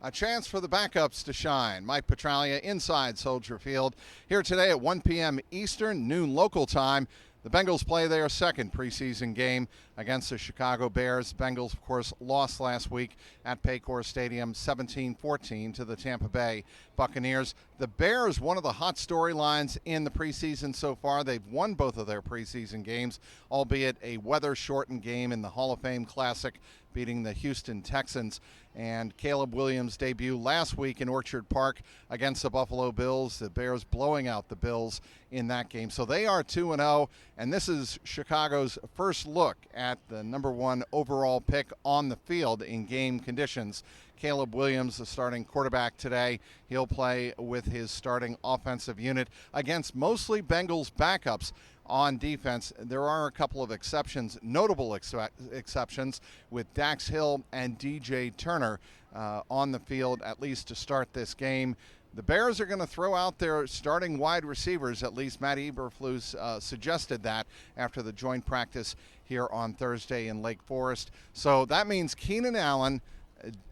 a chance for the backups to shine. Mike Petraglia inside Soldier Field. Here today at 1 p.m. Eastern, noon local time. The Bengals play their second preseason game against the Chicago Bears. The Bengals, of course, lost last week at Paycor Stadium 17-14 to the Tampa Bay Buccaneers. The Bears, one of the hot storylines in the preseason so far. They've won both of their preseason games, albeit a weather-shortened game in the Hall of Fame Classic, beating the Houston Texans. And Caleb Williams' debut last week in Orchard Park against the Buffalo Bills. The Bears blowing out the Bills in that game. So they are 2-0, and this is Chicago's first look at the number one overall pick on the field in game conditions. Caleb Williams, the starting quarterback today. He'll play with his starting offensive unit against mostly Bengals backups on defense. There are a couple of exceptions, notable exceptions, with Dax Hill and DJ Turner on the field, at least to start this game. The Bears are going to throw out their starting wide receivers. At least Matt Eberflus suggested that after the joint practice here on Thursday in Lake Forest. So that means Keenan Allen,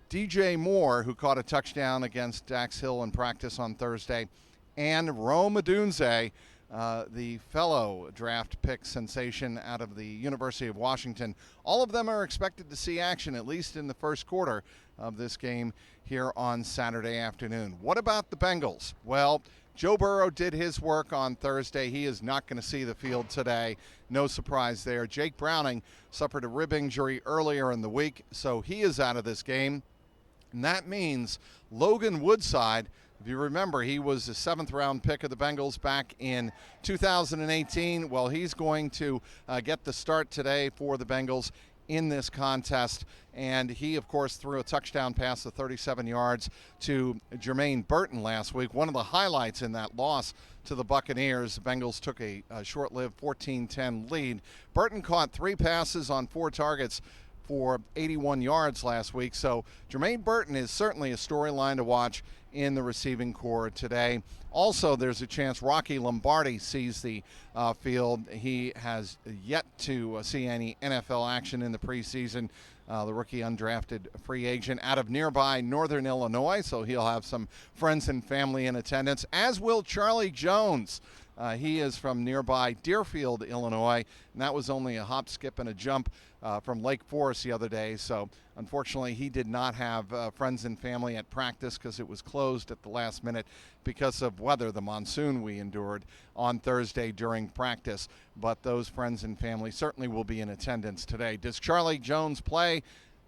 DJ Moore, who caught a touchdown against Dax Hill in practice on Thursday, and Rome Odunze, the fellow draft pick sensation out of the University of Washington. All of them are expected to see action, at least in the first quarter of this game here on Saturday afternoon. What about the Bengals? Well, Joe Burrow did his work on Thursday. He is not going to see the field today. No surprise there. Jake Browning suffered a rib injury earlier in the week, so he is out of this game. And that means Logan Woodside, if you remember, he was the 7th-round pick of the Bengals back in 2018. Well, he's going to get the start today for the Bengals in this contest. And he, of course, threw a touchdown pass of 37 yards to Jermaine Burton last week. One of the highlights in that loss to the Buccaneers. The Bengals took a short-lived 14-10 lead. Burton caught 3 passes on 4 targets for 81 yards last week. So Jermaine Burton is certainly a storyline to watch in the receiving corps today. Also, there's a chance Rocky Lombardi sees the field. He has yet to see any NFL action in the preseason. The rookie undrafted free agent out of nearby Northern Illinois, so he'll have some friends and family in attendance, as will Charlie Jones. He is from nearby Deerfield, Illinois, and that was only a hop, skip, and a jump from Lake Forest the other day. So unfortunately, he did not have friends and family at practice because it was closed at the last minute because of weather, the monsoon we endured on Thursday during practice. But those friends and family certainly will be in attendance today. Does Charlie Jones play?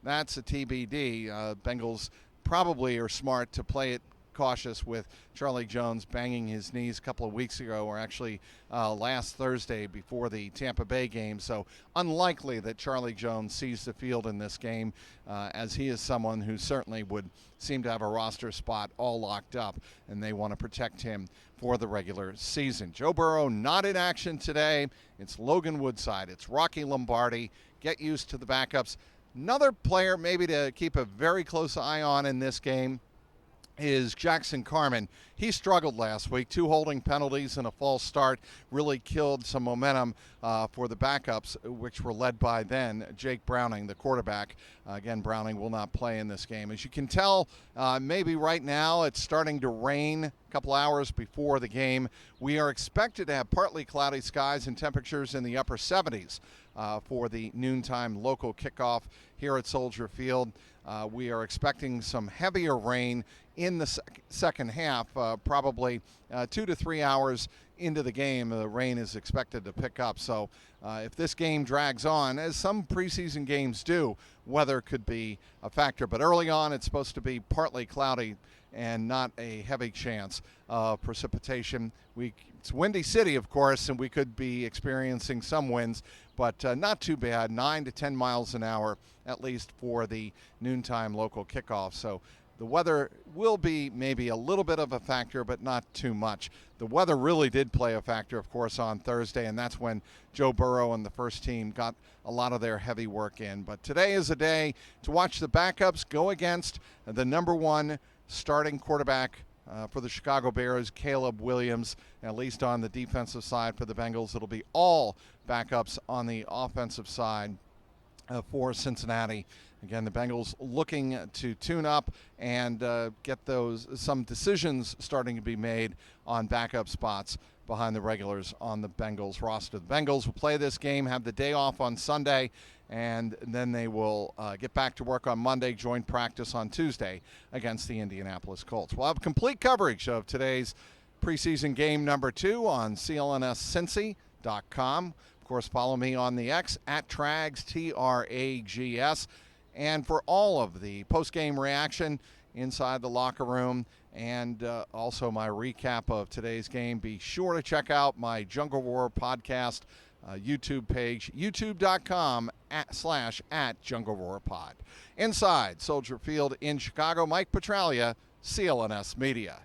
That's a TBD. Bengals probably are smart to play it cautious with Charlie Jones banging his knees a couple of weeks ago, or actually last Thursday before the Tampa Bay game. So unlikely that Charlie Jones sees the field in this game, as he is someone who certainly would seem to have a roster spot all locked up, and they want to protect him for the regular season. Joe Burrow not in action today. It's Logan Woodside. It's Rocky Lombardi. Get used to the backups. Another player maybe to keep a very close eye on in this game is Jackson Carman. He struggled last week. 2 holding penalties and a false start really killed some momentum for the backups, which were led by then Jake Browning, the quarterback. Again, Browning will not play in this game. As you can tell, maybe right now it's starting to rain a couple hours before the game. We are expected to have partly cloudy skies and temperatures in the upper 70s for the noontime local kickoff here at Soldier Field. We are expecting some heavier rain in the second half, probably 2 to 3 hours into the game. The rain is expected to pick up. So if this game drags on, as some preseason games do, weather could be a factor. But early on, it's supposed to be partly cloudy and not a heavy chance of precipitation. It's Windy City, of course, and we could be experiencing some winds, but not too bad, 9 to 10 miles an hour, at least for the noontime local kickoff. So the weather will be maybe a little bit of a factor, but not too much. The weather really did play a factor, of course, on Thursday, and that's when Joe Burrow and the first team got a lot of their heavy work in. But today is a day to watch the backups go against the number one starting quarterback for the Chicago Bears, Caleb Williams. At least on the defensive side for the Bengals, it'll be all backups on the offensive side for Cincinnati Again, the Bengals looking to tune up and get some decisions starting to be made on backup spots behind the regulars on the Bengals roster. The Bengals will play this game, have the day off on Sunday, and then they will get back to work on Monday, join practice on Tuesday against the Indianapolis Colts. We'll have complete coverage of today's preseason game number 2 on clnscincy.com. Of course, follow me on the X at Trags, Trags. And for all of the post-game reaction inside the locker room and also my recap of today's game, be sure to check out my Jungle Roar podcast YouTube page, youtube.com/@JungleRoarPod. Inside Soldier Field in Chicago, Mike Petraglia, CLNS Media.